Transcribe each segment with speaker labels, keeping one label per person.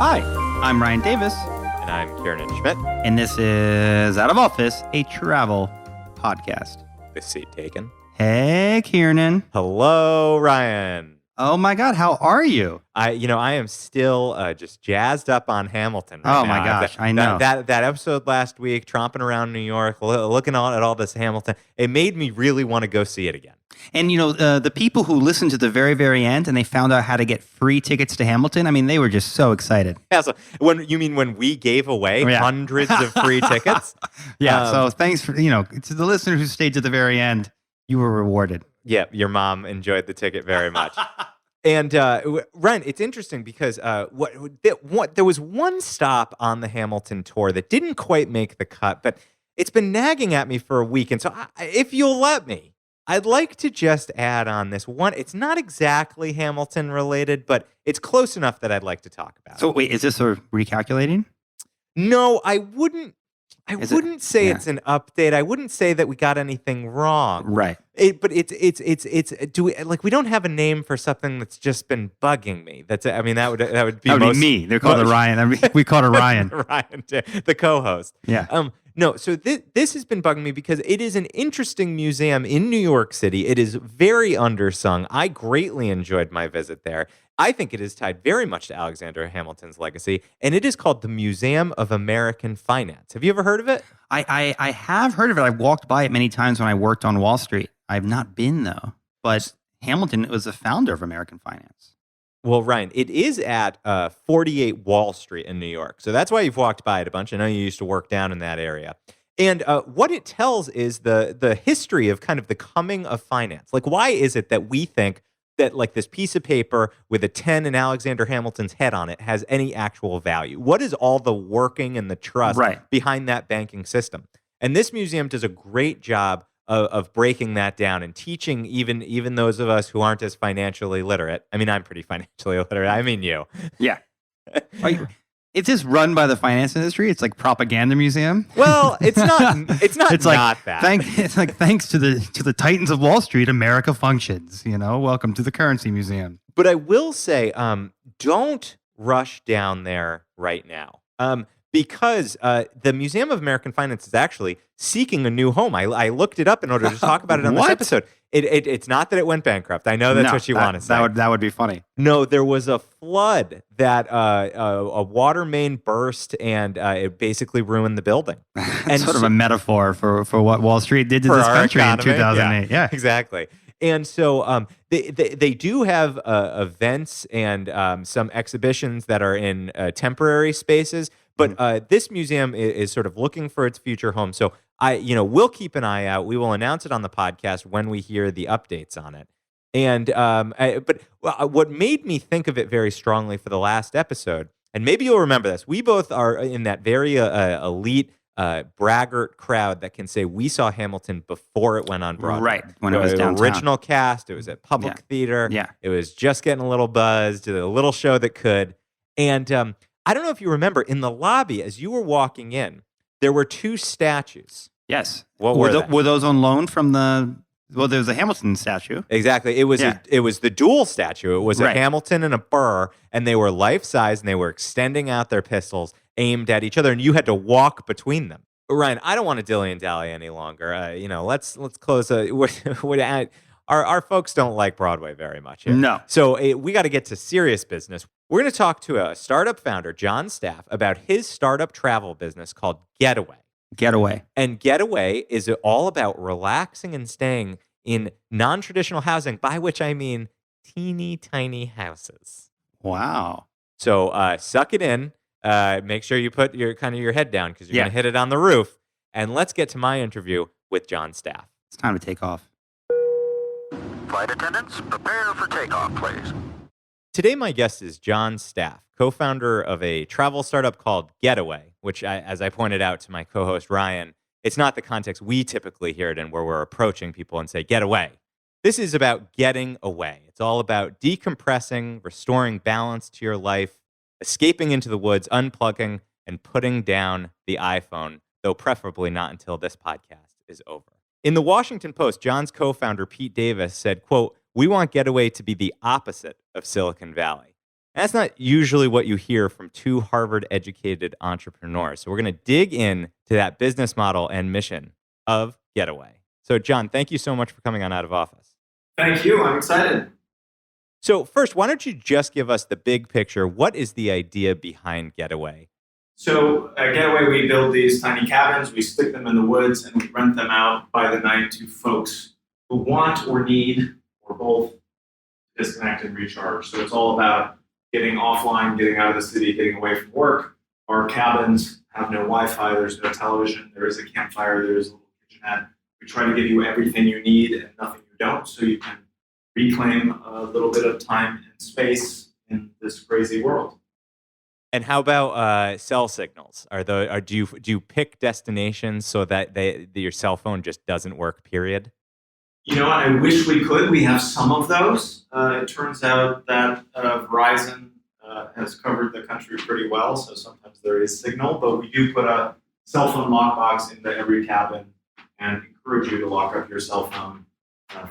Speaker 1: Hi, I'm Ryan Davis,
Speaker 2: And I'm Kiernan Schmidt.
Speaker 1: and this is Out of Office, a travel podcast.
Speaker 2: This seat taken.
Speaker 1: Hey, Kiernan.
Speaker 2: Hello, Ryan.
Speaker 1: Oh my God, how are you?
Speaker 2: I am still just jazzed up on Hamilton right
Speaker 1: Oh my
Speaker 2: now.
Speaker 1: gosh, I know.
Speaker 2: That episode last week, tromping around New York, looking at all this Hamilton, it made me really want to go see it again.
Speaker 1: And the people who listened to the very, very end and they found out how to get free tickets to Hamilton, I mean, they were just so excited.
Speaker 2: Yeah, so when we gave away hundreds of free tickets?
Speaker 1: Yeah, so thanks for, to the listener who stayed to the very end, you were rewarded.
Speaker 2: Yeah, your mom enjoyed the ticket very much. And Ryan, it's interesting because there was one stop on the Hamilton tour that didn't quite make the cut, but it's been nagging at me for a week. And so if you'll let me, I'd like to just add on this one. It's not exactly Hamilton related, but it's close enough that I'd like to talk about.
Speaker 1: So wait, is this a recalculating?
Speaker 2: No, I wouldn't say it's an update. I wouldn't say that we got anything wrong.
Speaker 1: Right.
Speaker 2: But we don't have a name for something that's just been bugging me. That would be
Speaker 1: me. They're called Ryan. We called her Ryan.
Speaker 2: Ryan, the co-host.
Speaker 1: Yeah.
Speaker 2: No, so this has been bugging me because it is an interesting museum in New York City. It is very undersung. I greatly enjoyed my visit there. I think it is tied very much to Alexander Hamilton's legacy, and it is called the Museum of American Finance. Have you ever heard of it?
Speaker 1: I have heard of it. I've walked by it many times when I worked on Wall Street. I've not been, though. But Hamilton was the founder of American finance.
Speaker 2: Well, Ryan, it is at 48 Wall Street in New York. So that's why you've walked by it a bunch. I know you used to work down in that area. And what it tells is the history of kind of the coming of finance. Like, why is it that we think that like this piece of paper with a 10 and Alexander Hamilton's head on it has any actual value? What is all the working and the trust behind that banking system? And this museum does a great job of breaking that down and teaching even those of us who aren't as financially literate. I mean, I'm pretty financially literate. I mean, you.
Speaker 1: Yeah. It's just run by the finance industry. It's like propaganda museum.
Speaker 2: Well, it's not. It's not. It's not that.
Speaker 1: Thanks to the titans of Wall Street, America functions. Welcome to the currency museum.
Speaker 2: But I will say, don't rush down there right now. Because the Museum of American Finance is actually seeking a new home. I looked it up in order to talk about it on this episode. It's not that it went bankrupt. I know that's what you want to say.
Speaker 1: That would be funny.
Speaker 2: No, there was a flood that a water main burst and it basically ruined the building. And
Speaker 1: sort of a metaphor for what Wall Street did to this country in 2008. Yeah,
Speaker 2: exactly. And so they do have events and some exhibitions that are in temporary spaces. But this museum is sort of looking for its future home. So we'll keep an eye out. We will announce it on the podcast when we hear the updates on it. And but what made me think of it very strongly for the last episode, and maybe you'll remember this, we both are in that very elite braggart crowd that can say we saw Hamilton before it went on Broadway.
Speaker 1: Right, when it was downtown.
Speaker 2: Original cast, it was at Public Theater.
Speaker 1: Yeah.
Speaker 2: It was just getting a little buzzed, a little show that could. And I don't know if you remember, in the lobby, as you were walking in, there were two statues.
Speaker 1: Yes.
Speaker 2: What were they?
Speaker 1: Were those on loan from the... Well, there was a Hamilton statue.
Speaker 2: Exactly. It was the dual statue. It was a Hamilton and a Burr, and they were life-size, and they were extending out their pistols aimed at each other, and you had to walk between them. But Ryan, I don't want to dilly-and-dally any longer. Let's close. Our folks don't like Broadway very much here.
Speaker 1: No.
Speaker 2: So we got to get to serious business. We're going to talk to a startup founder, Jon Staff, about his startup travel business called Getaway.
Speaker 1: Getaway.
Speaker 2: And Getaway is all about relaxing and staying in non-traditional housing, by which I mean teeny tiny houses.
Speaker 1: Wow.
Speaker 2: So suck it in. Make sure you put your head down because you're going to hit it on the roof. And let's get to my interview with Jon Staff.
Speaker 1: It's time to take off.
Speaker 3: Flight attendants, prepare for takeoff, please.
Speaker 2: Today, my guest is Jon Staff, co-founder of a travel startup called Getaway, which, as I pointed out to my co-host Ryan, it's not the context we typically hear it in where we're approaching people and say, get away. This is about getting away. It's all about decompressing, restoring balance to your life, escaping into the woods, unplugging, and putting down the iPhone, though preferably not until this podcast is over. In the Washington Post, Jon's co-founder, Pete Davis, said, quote, "We want Getaway to be the opposite of Silicon Valley. That's not usually what you hear from two Harvard-educated entrepreneurs. So we're going to dig in to that business model and mission of Getaway. So, John, thank you so much for coming on Out of Office.
Speaker 4: Thank you. I'm excited.
Speaker 2: So first, why don't you just give us the big picture? What is the idea behind Getaway?
Speaker 4: So at Getaway, we build these tiny cabins. We stick them in the woods, and we rent them out by the night to folks who want or need or both disconnect and recharge. So it's all about getting offline, getting out of the city, getting away from work. Our cabins have no Wi-Fi. There's no television. There is a campfire. There is a little kitchenette. We try to give you everything you need and nothing you don't, so you can reclaim a little bit of time and space in this crazy world.
Speaker 2: And how about cell signals? Do you pick destinations so that your cell phone just doesn't work? Period.
Speaker 4: You know, I wish we could. We have some of those. It turns out that Verizon has covered the country pretty well, so sometimes there is signal. But we do put a cell phone lockbox into every cabin and encourage you to lock up your cell phone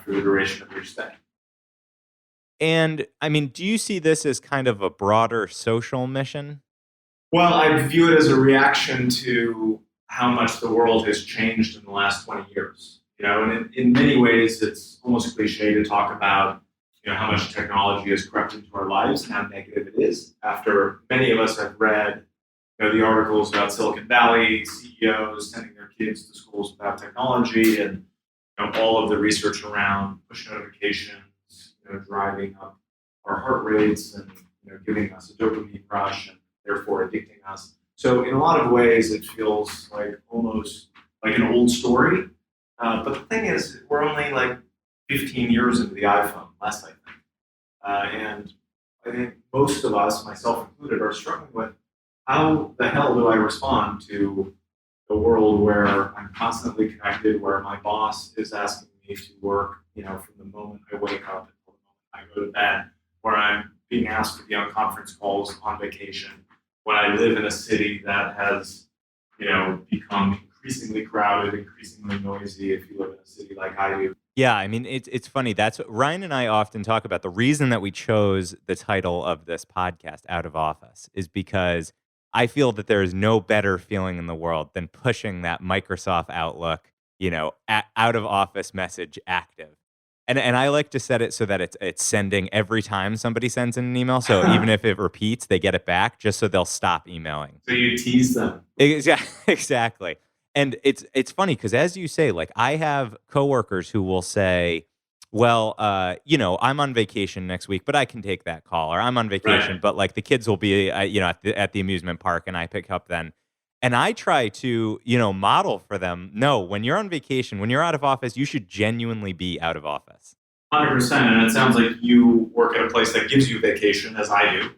Speaker 4: for the duration of your stay.
Speaker 2: And I mean, do you see this as kind of a broader social mission?
Speaker 4: Well, I view it as a reaction to how much the world has changed in the last 20 years. You know, and in many ways, it's almost cliche to talk about, you know, how much technology has crept into our lives and how negative it is. After many of us have read, you know, the articles about Silicon Valley CEOs sending their kids to schools without technology, and you know, all of the research around push notifications, you know, driving up our heart rates and, you know, giving us a dopamine rush and therefore addicting us. So in a lot of ways, it feels like almost like an old story. But the thing is, we're only like 15 years into the iPhone, less I think. And I think most of us, myself included, are struggling with how the hell do I respond to a world where I'm constantly connected, where my boss is asking me to work, you know, from the moment I wake up until the moment I go to bed, where I'm being asked to be on conference calls on vacation, when I live in a city that has, you know, become increasingly crowded, increasingly noisy if you live in a city like I do.
Speaker 2: Yeah, I mean, it's funny. That's what Ryan and I often talk about. The reason that we chose the title of this podcast, Out of Office, is because I feel that there is no better feeling in the world than pushing that Microsoft Outlook, you know, out of office message active. And I like to set it so that it's sending every time somebody sends an email. So even if it repeats, they get it back just so they'll stop emailing.
Speaker 4: So you tease them.
Speaker 2: Exactly. And it's funny because, as you say, like, I have coworkers who will say, well, you know, I'm on vacation next week, but I can take that call, or I'm on vacation,
Speaker 4: Right.
Speaker 2: but like the kids will be, you know, at the amusement park, and I pick up then. And I try to, you know, model for them. No, when you're on vacation, when you're out of office, you should genuinely be out of office.
Speaker 4: 100%. And it sounds like you work at a place that gives you vacation, as I do,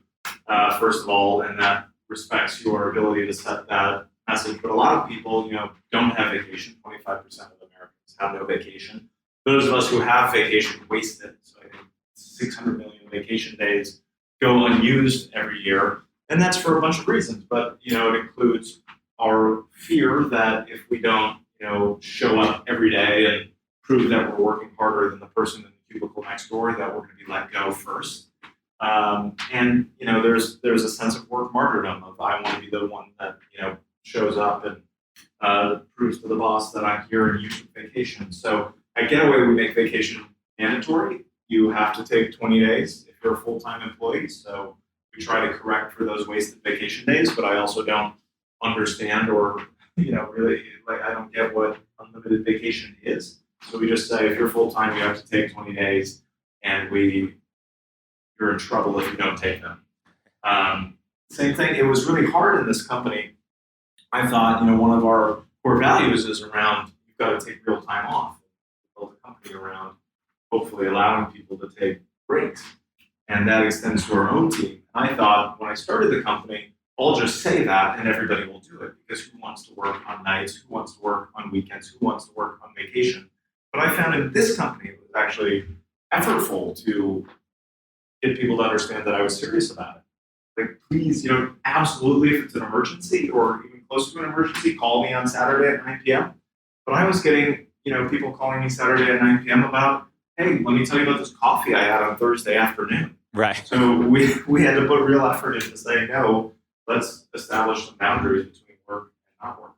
Speaker 4: first of all, and that respects your ability to set that message. But a lot of people, you know, don't have vacation. 25% of Americans have no vacation. Those of us who have vacation waste it. So I think 600 million vacation days go unused every year. And that's for a bunch of reasons. But, you know, it includes our fear that if we don't, you know, show up every day and prove that we're working harder than the person in the cubicle next door, that we're going to be let go first. And, you know, there's a sense of work martyrdom of I want to be the one that, you know, shows up and proves to the boss that I'm here and you took vacation. So at Getaway, we make vacation mandatory. You have to take 20 days if you're a full-time employee. So we try to correct for those wasted vacation days, but I also don't understand or, you know, really, like, I don't get what unlimited vacation is. So we just say, if you're full-time, you have to take 20 days, and you're in trouble if you don't take them. Same thing, it was really hard in this company. I thought, you know, one of our core values is around, you've got to take real time off. We built a company around hopefully allowing people to take breaks. And that extends to our own team. And I thought, when I started the company, I'll just say that and everybody will do it, because who wants to work on nights? Who wants to work on weekends? Who wants to work on vacation? But I found in this company, it was actually effortful to get people to understand that I was serious about it. Like, please, you know, absolutely, if it's an emergency or even close to an emergency, call me on Saturday at 9 p.m. But I was getting, you know, people calling me Saturday at 9 p.m. about, hey, let me tell you about this coffee I had on Thursday afternoon.
Speaker 2: Right.
Speaker 4: So we had to put real effort into saying, no, let's establish some boundaries between work and not work.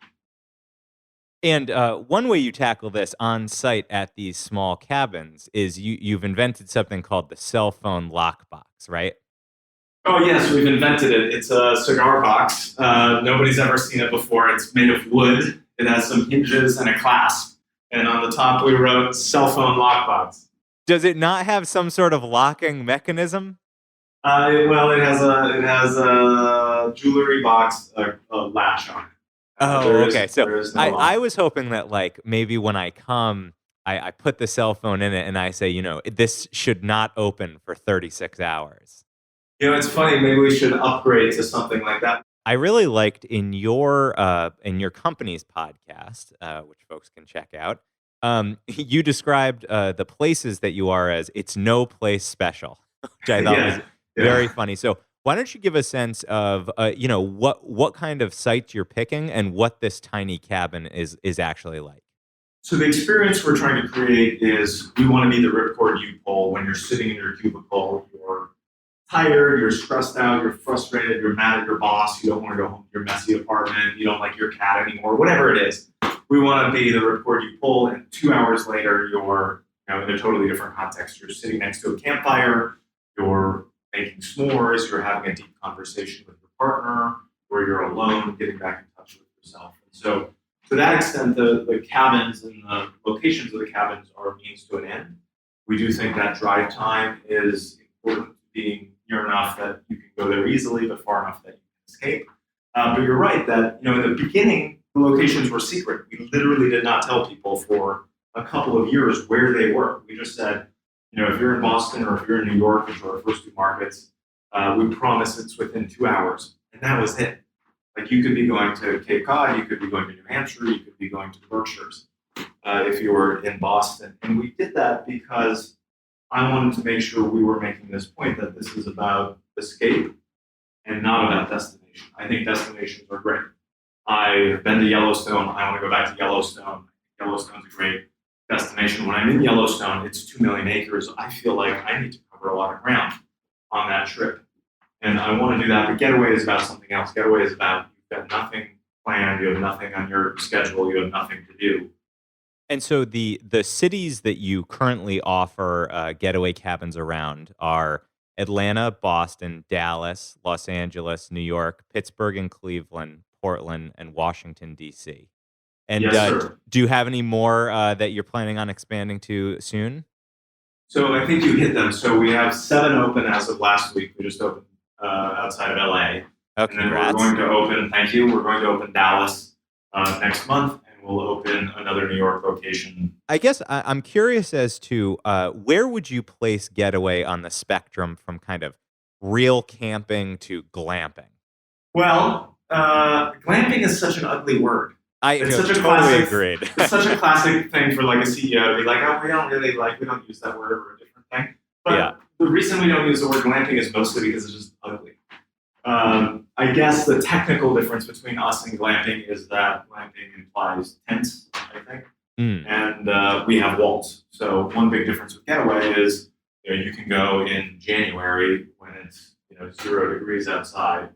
Speaker 2: And one way you tackle this on site at these small cabins is you've invented something called the cell phone lockbox, right?
Speaker 4: Oh, yes, we've invented it. It's a cigar box. Nobody's ever seen it before. It's made of wood. It has some hinges and a clasp. And on the top, we wrote cell phone lockbox.
Speaker 2: Does it not have some sort of locking mechanism?
Speaker 4: Well, it has a jewelry box, a latch on it.
Speaker 2: Oh, okay. So
Speaker 4: there is no
Speaker 2: I
Speaker 4: lock.
Speaker 2: was hoping that like maybe when I come, I put the cell phone in it and I say, this should not open for 36 hours.
Speaker 4: It's funny. Maybe we should upgrade to something like that.
Speaker 2: I really liked in your company's podcast, which folks can check out. You described the places that you are as it's no place special, which I thought was very funny. So why don't you give a sense of what kind of sites you're picking and what this tiny cabin is actually like?
Speaker 4: So the experience we're trying to create is we want to be the ripcord you pull when you're sitting in your cubicle. You're tired, you're stressed out, you're frustrated, you're mad at your boss, you don't want to go home to your messy apartment, you don't like your cat anymore, whatever it is. We want to be the ripcord you pull, and 2 hours later, you're in a totally different context. You're sitting next to a campfire, you're making s'mores, you're having a deep conversation with your partner, or you're alone, getting back in touch with yourself. And so to that extent, the cabins and the locations of the cabins are a means to an end. We do think that drive time is important to being near enough that you can go there easily, but far enough that you can escape. But you're right that in the beginning, the locations were secret. We literally did not tell people for a couple of years where they were. We just said, if you're in Boston or if you're in New York, which are our first two markets, we promise it's within 2 hours. And that was it. Like you could be going to Cape Cod, you could be going to New Hampshire, you could be going to the Berkshires if you were in Boston. And we did that because I wanted to make sure we were making this point that this is about escape and not about destination. I think destinations are great. I've been to Yellowstone. I want to go back to Yellowstone. Yellowstone's a great destination. When I'm in Yellowstone, it's 2 million acres. I feel like I need to cover a lot of ground on that trip. And I want to do that. But Getaway is about something else. Getaway is about you've got nothing planned. You have nothing on your schedule. You have nothing to do.
Speaker 2: And so the cities that you currently offer getaway cabins around are Atlanta, Boston, Dallas, Los Angeles, New York, Pittsburgh and Cleveland, Portland, and Washington, D.C. And
Speaker 4: Yes, sir.
Speaker 2: do you have any more that you're planning on expanding to soon?
Speaker 4: So I think you hit them. So we have 7 open as of last week. We just opened outside of LA.
Speaker 2: Oh,
Speaker 4: And then we're
Speaker 2: congrats.
Speaker 4: going to open, thank you, we're going to open Dallas next month, and we'll open another New York location.
Speaker 2: I guess I'm curious as to where would you place Getaway on the spectrum from kind of real camping to glamping?
Speaker 4: Well, glamping is such an ugly word.
Speaker 2: I
Speaker 4: It's such a
Speaker 2: totally
Speaker 4: classic-
Speaker 2: agreed.
Speaker 4: It's such a classic thing for like a CEO to be like, oh, we don't use that word for a different thing. But
Speaker 2: Yeah.
Speaker 4: the reason we don't use the word glamping is mostly because it's just ugly. I guess the technical difference between us and glamping is that glamping implies tents, I think.
Speaker 2: Mm.
Speaker 4: And we have walls. So one big difference with Getaway is you can go in January when it's 0 degrees outside,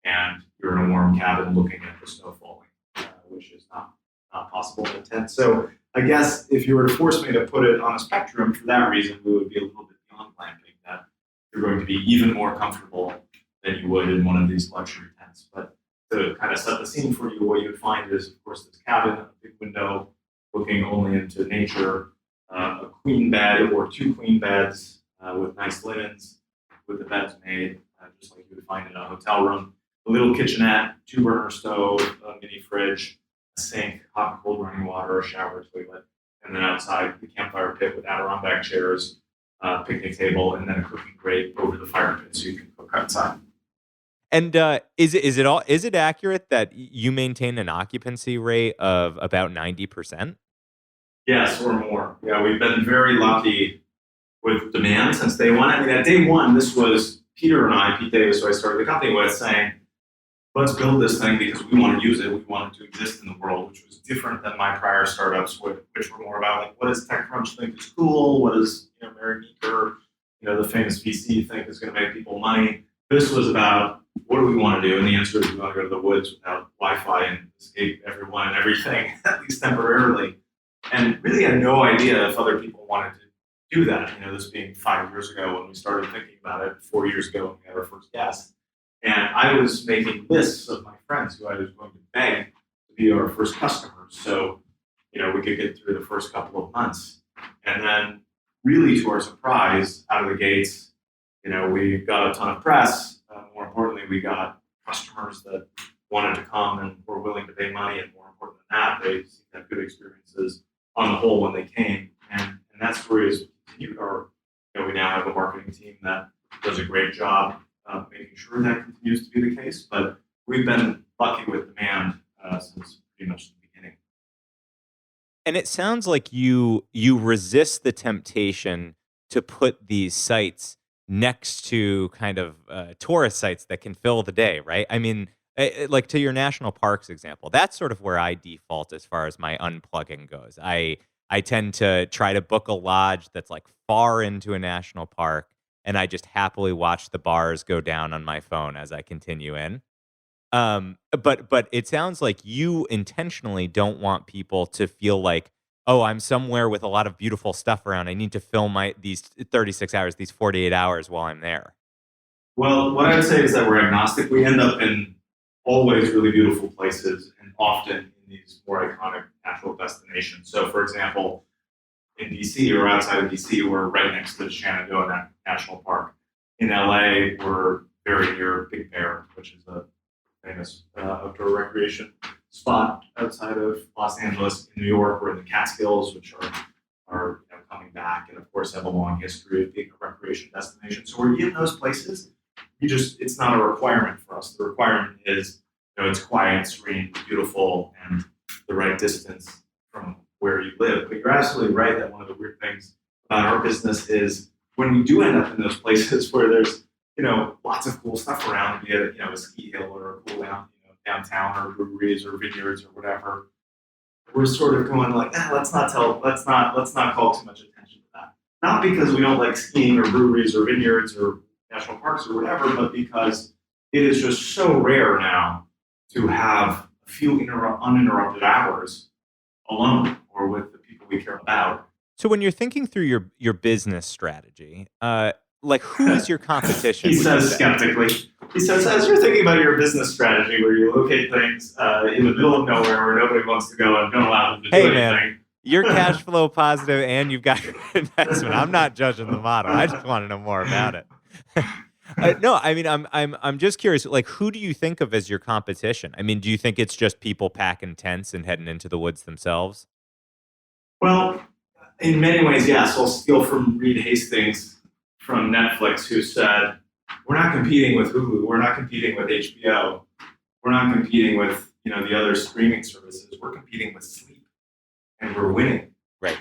Speaker 4: and you're in a warm cabin looking at the snow falling, which is not possible in a tent. So I guess if you were to force me to put it on a spectrum, for that reason, we would be a little bit beyond glamping. That you're going to be even more comfortable than you would in one of these luxury tents. But to kind of set the scene for you, what you would find is, of course, this cabin, a big window looking only into nature, a queen bed or 2 queen beds with nice linens, with the beds made just like you would find in a hotel room, a little kitchenette, 2-burner stove, a mini fridge, a sink, hot and cold running water, a shower, toilet, and then outside the campfire pit with Adirondack chairs, picnic table, and then a cooking grate over the fire pit so you can cook outside.
Speaker 2: And is it accurate that you maintain an occupancy rate of about 90%?
Speaker 4: Yes, or more. Yeah, we've been very lucky with demand since day one. I mean, at day one, this was Peter and I, Pete Davis, who I started the company with, saying, let's build this thing because we want to use it. We want it to exist in the world, which was different than my prior startups, which were more about like, what does TechCrunch think is cool? What does Mary Meeker the famous VC you think is going to make people money. This was about, what do we want to do? And the answer is we want to go to the woods without Wi-Fi and escape everyone and everything, at least temporarily. And really had no idea if other people wanted to do that. This being 5 years ago when we started thinking about it, 4 years ago when we had our first guest. And I was making lists of my friends who I was going to beg to be our first customers. So, we could get through the first couple of months. And then really to our surprise, out of the gates, we got a ton of press. More importantly, we got customers that wanted to come and were willing to pay money. And more important than that, they had good experiences on the whole when they came. And that story has continued. We now have a marketing team that does a great job making sure that continues to be the case. But we've been lucky with demand since pretty much the beginning.
Speaker 2: And it sounds like you resist the temptation to put these sites next to kind of tourist sites that can fill the day, right? I mean, like to your national parks example, that's sort of where I default as far as my unplugging goes. I tend to try to book a lodge that's like far into a national park, and I just happily watch the bars go down on my phone as I continue in. But it sounds like you intentionally don't want people to feel like, oh, I'm somewhere with a lot of beautiful stuff around. I need to film these 36 hours, these 48 hours while I'm there.
Speaker 4: Well, what I would say is that we're agnostic. We end up in always really beautiful places and often in these more iconic natural destinations. So, for example, in DC or outside of DC, we're right next to the Shenandoah National Park. In LA, we're very near Big Bear, which is a famous outdoor recreation spot outside of Los Angeles. In New York, we're in the Catskills, which are coming back, and of course have a long history of being a recreation destination. So we're in those places. It's not a requirement for us. The requirement is, it's quiet, serene, beautiful, and the right distance from where you live. But you're absolutely right that one of the weird things about our business is when we do end up in those places where there's lots of cool stuff around, be it a ski hill or a cool downtown or breweries or vineyards or whatever. We're sort of going like, let's not call too much attention to that. Not because we don't like skiing or breweries or vineyards or national parks or whatever, but because it is just so rare now to have a few uninterrupted hours alone or with the people we care about.
Speaker 2: So when you're thinking through your business strategy, like who is your competition?
Speaker 4: He says skeptically. He says, as you're thinking about your business strategy where you locate things in the middle of nowhere where nobody wants to go and don't allow them to do anything.
Speaker 2: Man, you're cash flow positive and you've got investment. I'm not judging the model. I just want to know more about it. No, I mean, I'm just curious. Like, who do you think of as your competition? I mean, do you think it's just people packing tents and heading into the woods themselves?
Speaker 4: Well, in many ways, yes. I'll steal from Reed Hastings from Netflix, who said, "We're not competing with Hulu. We're not competing with HBO. We're not competing with the other streaming services. We're competing with sleep, and we're winning."
Speaker 2: Right.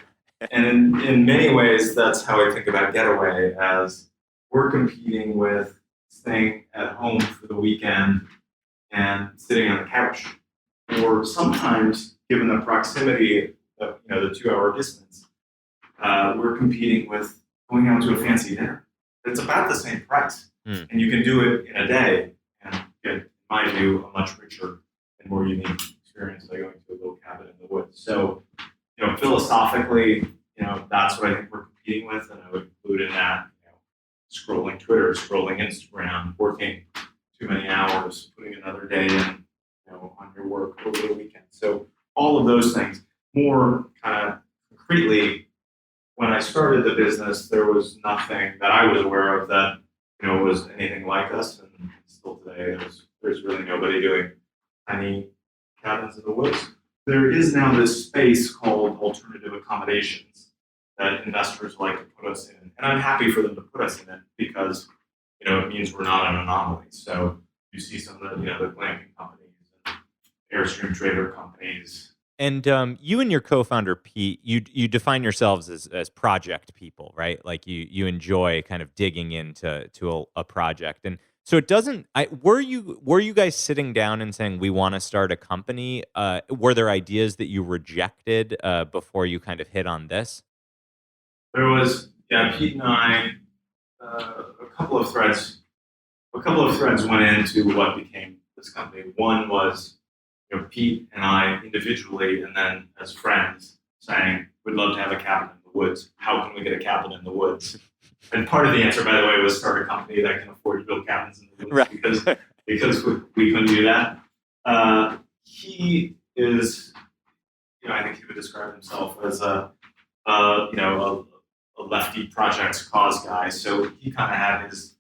Speaker 4: And in many ways, that's how I think about Getaway, as we're competing with staying at home for the weekend and sitting on the couch. Or sometimes, given the proximity of the 2-hour distance, we're competing with going out to a fancy dinner. It's about the same price. And you can do it in a day and get, in my view, a much richer and more unique experience by going to a little cabin in the woods. So, philosophically, that's what I think we're competing with, and I would include in that, scrolling Twitter, scrolling Instagram, working too many hours, putting another day in, on your work over the weekend. So all of those things. More kind of concretely, when I started the business, there was nothing that I was aware of that was anything like us, and still today, there's really nobody doing tiny cabins in the woods. There is now this space called alternative accommodations that investors like to put us in, and I'm happy for them to put us in it because it means we're not an anomaly. So you see some of the the glamping companies, and Airstream trader companies.
Speaker 2: And you and your co-founder Pete, you define yourselves as project people, right? Like you enjoy kind of digging into a project, and so it doesn't. Were you guys sitting down and saying we want to start a company? Were there ideas that you rejected before you kind of hit on this?
Speaker 4: There was, Pete and I a couple of threads. A couple of threads went into what became this company. One was, Pete and I individually, and then as friends, saying, "We'd love to have a cabin in the woods. How can we get a cabin in the woods?" And part of the answer, by the way, was start a company that can afford to build cabins in the woods, because we couldn't do that. He is, I think he would describe himself as a lefty projects cause guy. So he kind of had his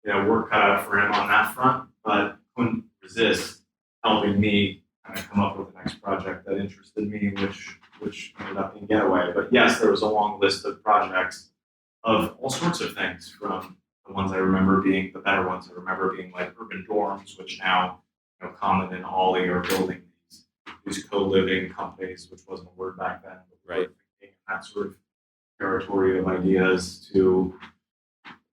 Speaker 4: work cut out for him on that front, but couldn't resist helping me kind of come up with the next project that interested me, which ended up being Getaway. But yes, there was a long list of projects of all sorts of things, from the ones I remember being the better ones. I remember being like urban dorms, which now Common and Ollie are building these co-living companies, which wasn't a word back then. But we were thinking in that sort of territory of ideas, to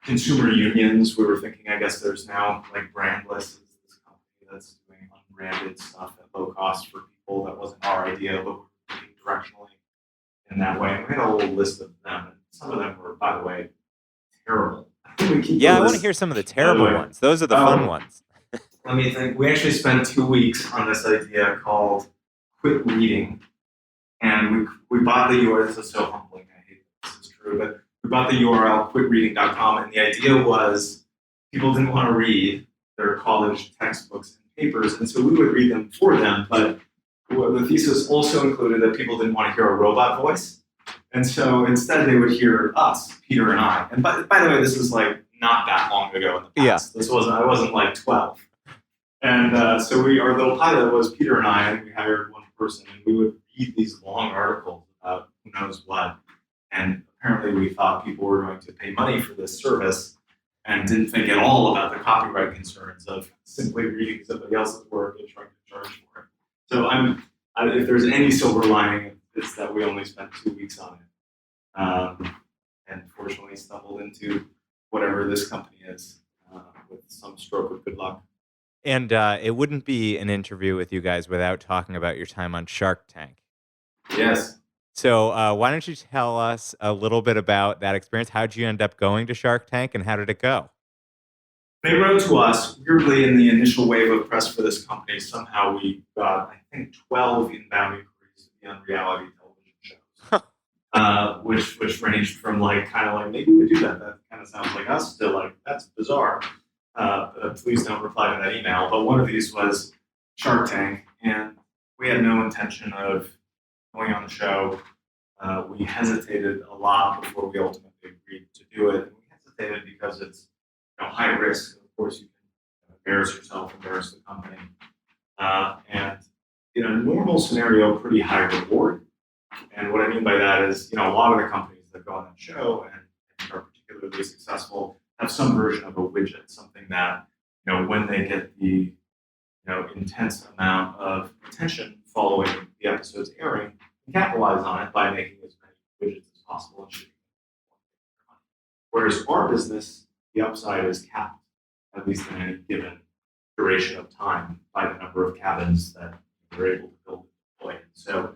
Speaker 4: consumer unions. We were thinking, I guess there's now like Brandless is this company that's doing unbranded stuff at low cost for people. That wasn't our idea, but we were thinking directionally in that way. And we had a whole list of them. And some of them were, by the way, terrible.
Speaker 2: Yeah, I want to hear some of the terrible ones. Those are the fun ones.
Speaker 4: Let me think. We actually spent 2 weeks on this idea called Quit Reading. And we bought the URL. This is so humbling. I hate that this is true. But we bought the URL quitreading.com. And the idea was people didn't want to read their college textbooks and papers. And so we would read them for them. But the thesis also included that people didn't want to hear a robot voice. And so instead they would hear us, Peter and I. And by the way, this is like not that long ago in the past. Yeah. I wasn't like 12. And so our little pilot was Peter and I, and we hired one person, and we would read these long articles about who knows what. And apparently we thought people were going to pay money for this service and didn't think at all about the copyright concerns of simply reading somebody else's work and trying to charge for it. So if there's any silver lining, it's that we only spent 2 weeks on it. And fortunately stumbled into whatever this company is with some stroke of good luck.
Speaker 2: And it wouldn't be an interview with you guys without talking about your time on Shark Tank.
Speaker 4: Yes.
Speaker 2: So why don't you tell us a little bit about that experience? How did you end up going to Shark Tank, and how did it go?
Speaker 4: They wrote to us, weirdly, in the initial wave of press for this company. Somehow we got, I think, 12 inbound inquiries to be on reality television shows, which ranged from kind of like, maybe we do that. That kind of sounds like us, to like, that's bizarre. Please don't reply to that email. But one of these was Shark Tank, and we had no intention of going on the show. We hesitated a lot before we ultimately agreed to do it. And we hesitated because it's high risk. Of course, you can embarrass yourself, embarrass the company. And in a normal scenario, pretty high reward. And what I mean by that is, a lot of the companies that go on that show and are particularly successful have some version of a widget, something that, when they get the, intense amount of attention following the episode's airing, can capitalize on it by making as many widgets as possible and shipping them. Whereas our business, the upside is capped, at least in any given duration of time, by the number of cabins that we're able to build and deploy. So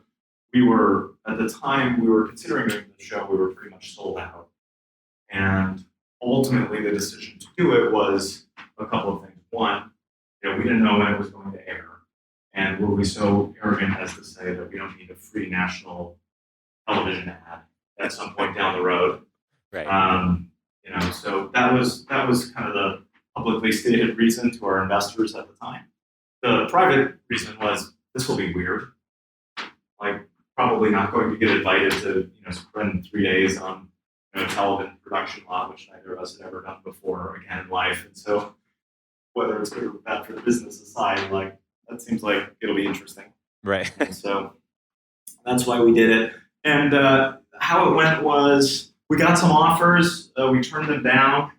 Speaker 4: we were, at the time we were considering doing the show, we were pretty much sold out. And ultimately, the decision to do it was a couple of things. One, we didn't know when it was going to air. And were we so arrogant as to say that we don't need a free national television ad at some point down the road?
Speaker 2: Right.
Speaker 4: So that was kind of the publicly stated reason to our investors at the time. The private reason was, this will be weird. Probably not going to get invited to spend 3 days on a television production lot, which neither of us had ever done before or again in life. And so whether it's good or bad for the business aside, that seems like it'll be interesting.
Speaker 2: Right.
Speaker 4: And so that's why we did it. And how it went was, we got some offers, we turned them down.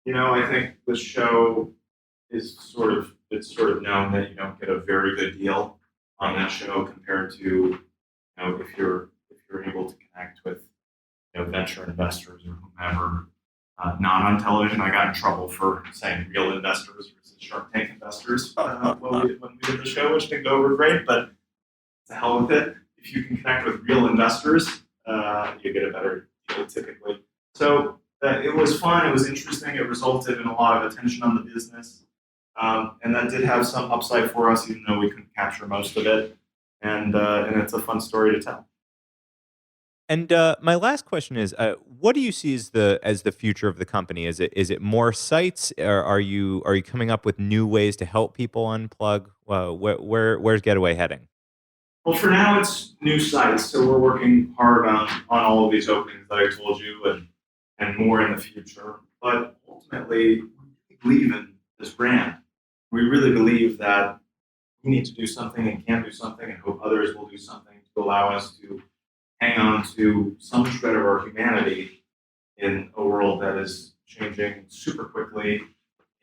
Speaker 4: I think the show is sort of known that you don't get a very good deal on that show compared to, if you're able to connect with venture investors or whomever, not on television. I got in trouble for saying real investors versus Shark Tank investors when we did the show, which didn't go over great, but to hell with it. If you can connect with real investors, you get a better deal typically. So it was fun. It was interesting. It resulted in a lot of attention on the business, and that did have some upside for us, even though we couldn't capture most of it. And it's a fun story to tell.
Speaker 2: And my last question is, what do you see as the future of the company? Is it more sites, or are you coming up with new ways to help people unplug? Where's Getaway heading?
Speaker 4: Well, for now, it's new sites, so we're working hard on all of these openings that I told you, and more in the future. But ultimately, we believe in this brand. We really believe that we need to do something and can do something, and hope others will do something to allow us to hang on to some shred of our humanity in a world that is changing super quickly,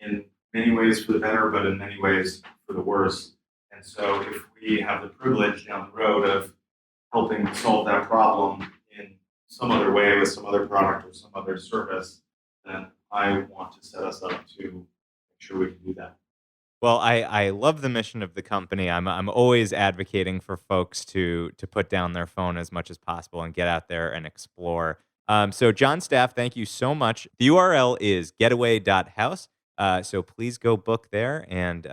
Speaker 4: in many ways for the better, but in many ways for the worse. And so if we have the privilege down the road of helping solve that problem in some other way with some other product or some other service, then I want to set us up to make sure we can do that.
Speaker 2: Well, I love the mission of the company. I'm always advocating for folks to put down their phone as much as possible and get out there and explore. So Jon Staff, thank you so much. The URL is getaway.house. So please go book there and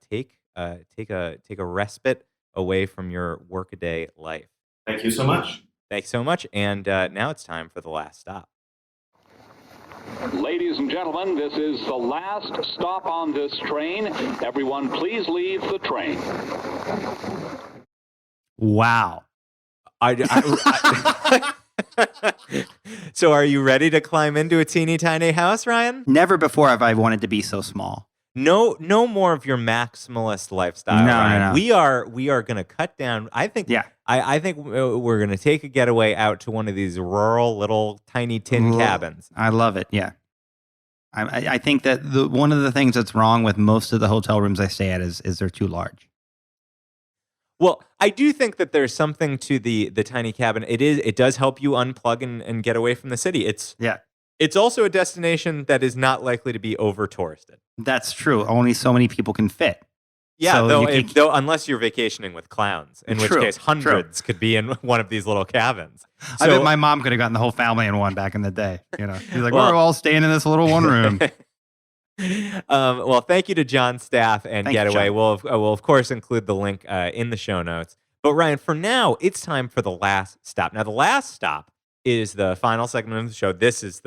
Speaker 2: take a respite away from your workaday life.
Speaker 4: Thank you so much.
Speaker 2: Thanks so much. And now it's time for the last stop.
Speaker 5: Ladies and gentlemen, this is the last stop on this train. Everyone, please leave the train.
Speaker 1: Wow.
Speaker 2: So are you ready to climb into a teeny tiny house, Ryan?
Speaker 1: Never before have I wanted to be so small.
Speaker 2: No more of your maximalist lifestyle.
Speaker 1: No,
Speaker 2: Ryan.
Speaker 1: no.
Speaker 2: We are going to cut down. I think.
Speaker 1: Yeah.
Speaker 2: I think we're going to take a getaway out to one of these rural little tiny tin cabins.
Speaker 1: I love it. Yeah. I think that one of the things that's wrong with most of the hotel rooms I stay at is they're too large.
Speaker 2: Well, I do think that there's something to the tiny cabin. It does help you unplug and get away from the city. It's also a destination that is not likely to be over touristed.
Speaker 1: That's true. Only so many people can fit.
Speaker 2: Yeah,
Speaker 1: So
Speaker 2: though unless you're vacationing with clowns, in which
Speaker 1: True,
Speaker 2: case hundreds could be in one of these little cabins.
Speaker 1: I bet
Speaker 2: So-
Speaker 1: my mom could have gotten the whole family in one back in the day. You know, she's like,
Speaker 2: Well-
Speaker 1: we're all staying in this little one room.
Speaker 2: Well, thank you to Jon Staff and
Speaker 1: Thank you,
Speaker 2: Getaway.
Speaker 1: Jon.
Speaker 2: We'll of course include the link in the show notes. But Ryan, for now, it's time for the last stop. Now, the last stop is the final segment of the show. This is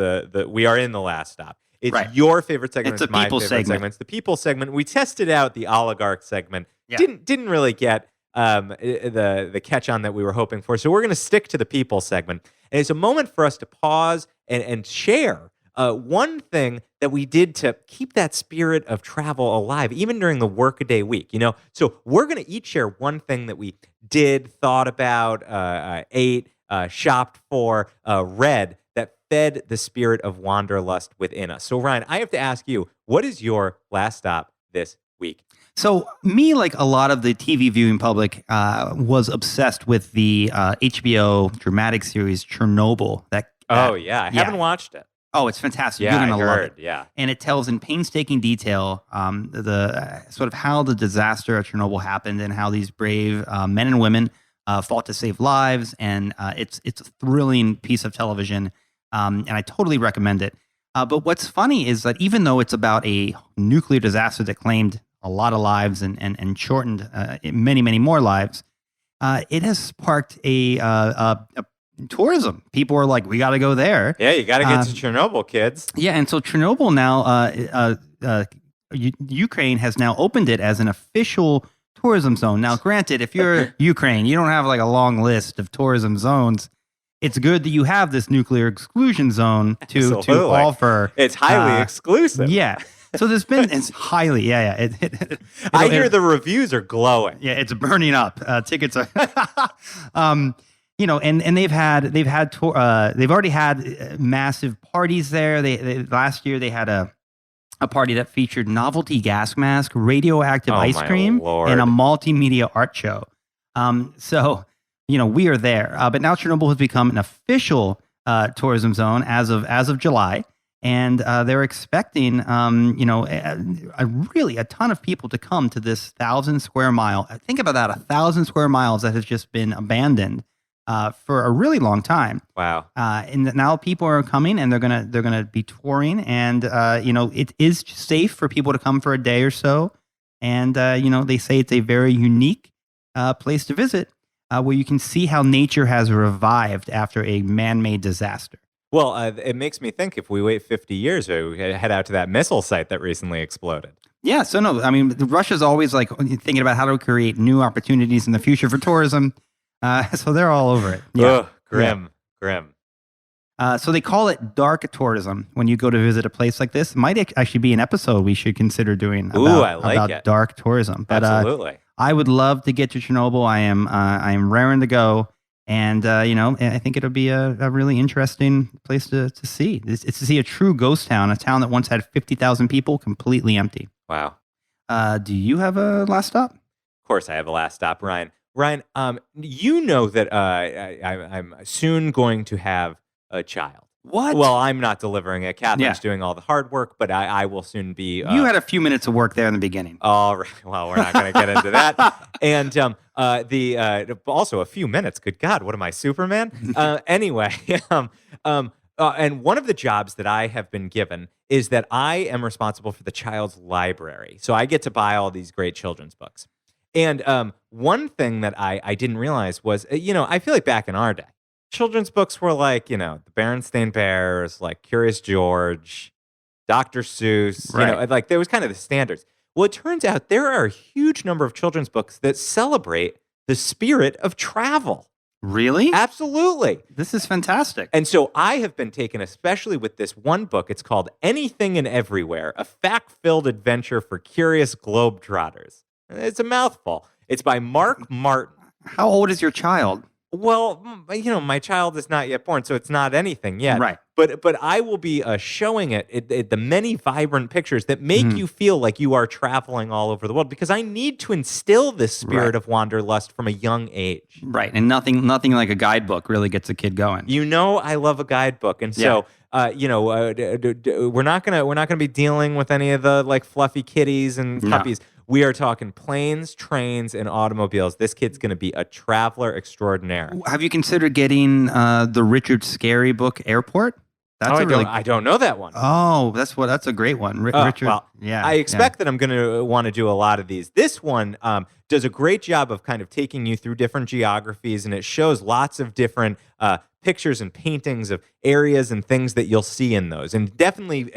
Speaker 2: we are in the last stop. It's
Speaker 1: Right.
Speaker 2: your favorite segment.
Speaker 1: It's the
Speaker 2: my
Speaker 1: people
Speaker 2: favorite
Speaker 1: segment.
Speaker 2: It's the people segment. We tested out the oligarch segment.
Speaker 1: Yeah.
Speaker 2: Didn't really get the catch on that we were hoping for. So we're going to stick to the people segment. And it's a moment for us to pause and share one thing that we did to keep that spirit of travel alive, even during the workaday week. You know, so we're going to each share one thing that we did, thought about, ate, shopped for, read that fed the spirit of wanderlust within us. So Ryan, I have to ask you, what is your last stop this week?
Speaker 1: So me, like a lot of the TV viewing public, was obsessed with the HBO dramatic series Chernobyl. I
Speaker 2: haven't watched it.
Speaker 1: Oh, it's fantastic.
Speaker 2: Yeah,
Speaker 1: You're
Speaker 2: I
Speaker 1: gonna love
Speaker 2: heard.
Speaker 1: it.
Speaker 2: Yeah.
Speaker 1: And it tells in painstaking detail the sort of how the disaster of Chernobyl happened and how these brave men and women fought to save lives. And it's a thrilling piece of television, and I totally recommend it. But what's funny is that even though it's about a nuclear disaster that claimed a lot of lives and shortened many, many more lives, it has sparked a tourism. People are like, we got to go there.
Speaker 2: Yeah, you got to get to Chernobyl, kids.
Speaker 1: Yeah, and so Chernobyl now, Ukraine has now opened it as an official tourism zone. Now, granted, if you're Ukraine, you don't have like a long list of tourism zones. It's good that you have this nuclear exclusion zone to offer.
Speaker 2: It's highly exclusive.
Speaker 1: Yeah. So there's been, it's highly, yeah.
Speaker 2: I hear the reviews are glowing.
Speaker 1: Yeah, it's burning up. Tickets are, you know, and they've already had massive parties there. They last year they had a party that featured novelty gas mask, radioactive ice cream,
Speaker 2: Lord.
Speaker 1: and a multimedia art show. So, you know, we are there. But now Chernobyl has become an official tourism zone as of July. And they're expecting, you know, a ton of people to come to this 1,000 square mile. Think about that, 1,000 square miles that has just been abandoned for a really long time.
Speaker 2: Wow.
Speaker 1: And now people are coming and they're gonna be touring, and it is safe for people to come for a day or so. And they say it's a very unique place to visit, where you can see how nature has revived after a man-made disaster.
Speaker 2: Well, it makes me think if we wait 50 years, we head out to that missile site that recently exploded.
Speaker 1: Yeah, so no, I mean, Russia's always like thinking about how to create new opportunities in the future for tourism. So they're all over it. Yeah.
Speaker 2: Ugh, grim.
Speaker 1: So they call it dark tourism when you go to visit a place like this. It might actually be an episode we should consider doing about
Speaker 2: it.
Speaker 1: dark tourism. But,
Speaker 2: Absolutely.
Speaker 1: I would love to get to Chernobyl. I am raring to go. And, I think it'll be a really interesting place to see. It's to see a true ghost town, a town that once had 50,000 people completely empty.
Speaker 2: Wow.
Speaker 1: Do you have a last stop?
Speaker 2: Of course I have a last stop, Ryan. Ryan, you know that I'm soon going to have a child.
Speaker 1: What?
Speaker 2: Well, I'm not delivering it. Catherine's doing all the hard work, but I will soon be.
Speaker 1: You had a few minutes of work there in the beginning.
Speaker 2: All right. Well, we're not going to get into that. And also a few minutes. Good God, what am I, Superman? Anyway, and one of the jobs that I have been given is that I am responsible for the child's library. So I get to buy all these great children's books. And one thing that I didn't realize was, I feel like back in our day, children's books were like, the Berenstain Bears, like Curious George, Dr. Seuss,
Speaker 1: right.
Speaker 2: Like there was kind of the standards. Well, it turns out there are a huge number of children's books that celebrate the spirit of travel.
Speaker 1: Really?
Speaker 2: Absolutely.
Speaker 1: This is fantastic.
Speaker 2: And so I have been taken, especially with this one book. It's called Anything and Everywhere, a fact-filled adventure for curious globetrotters. It's a mouthful. It's by Mark Martin.
Speaker 1: How old is your child?
Speaker 2: Well, my child is not yet born, so it's not anything yet.
Speaker 1: Right.
Speaker 2: But I will be showing it the many vibrant pictures that make you feel like you are traveling all over the world, because I need to instill this spirit of wanderlust from a young age.
Speaker 1: Right, and nothing like a guidebook really gets a kid going.
Speaker 2: I love a guidebook, and so we're not gonna be dealing with any of the like fluffy kitties and puppies. We are talking planes, trains, and automobiles. This kid's going to be a traveler extraordinaire.
Speaker 1: Have you considered getting the Richard Scarry book, Airport?
Speaker 2: I don't know that one.
Speaker 1: Oh, that's a great one. Richard.
Speaker 2: Well, I expect that I'm going to want to do a lot of these. This one does a great job of kind of taking you through different geographies, and it shows lots of different pictures and paintings of areas and things that you'll see in those. And definitely,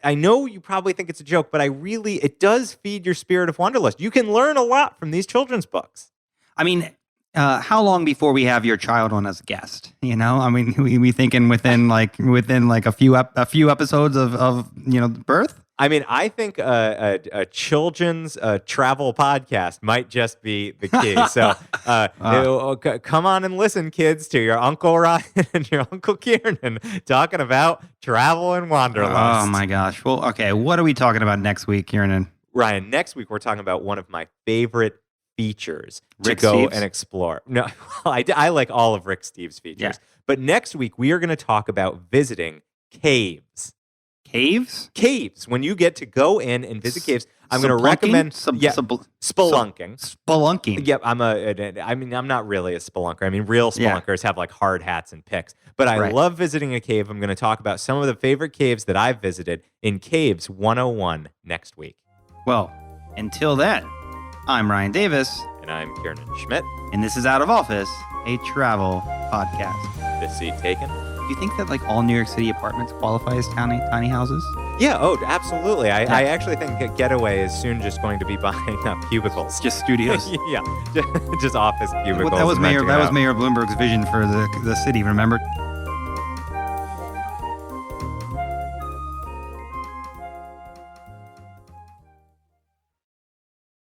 Speaker 2: I know you probably think it's a joke, but it does feed your spirit of wanderlust. You can learn a lot from these children's books.
Speaker 1: I mean, how long before we have your child on as a guest? I mean, we thinking within like a few episodes of birth. I
Speaker 2: mean, I think a children's travel podcast might just be the key. So come on and listen, kids, to your Uncle Ryan and your Uncle Kiernan talking about travel and wanderlust.
Speaker 1: Oh, my gosh. Well, okay, what are we talking about next week, Kiernan?
Speaker 2: Ryan, next week we're talking about one of my favorite features
Speaker 1: Rick
Speaker 2: to go
Speaker 1: Steves?
Speaker 2: and explore. No, I like all of Rick Steves' features.
Speaker 1: Yeah.
Speaker 2: But next week we are going to talk about visiting caves.
Speaker 1: Caves?
Speaker 2: Caves. When you get to go in and visit caves, I'm going to recommend spelunking.
Speaker 1: Spelunking.
Speaker 2: Yep, I'm not really a spelunker. I mean, real spelunkers have like hard hats and picks. But I love visiting a cave. I'm going to talk about some of the favorite caves that I've visited in Caves 101 next week.
Speaker 1: Well, until then, I'm Ryan Davis.
Speaker 2: And I'm Kiernan Schmidt.
Speaker 1: And this is Out of Office, a travel podcast.
Speaker 2: This seat taken.
Speaker 1: Do you think that like all New York City apartments qualify as tiny houses?
Speaker 2: Yeah, absolutely. I actually think Getaway is soon just going to be buying up cubicles.
Speaker 1: Just studios.
Speaker 2: Yeah, just office cubicles.
Speaker 1: That was Mayor Bloomberg's vision for the city, remember?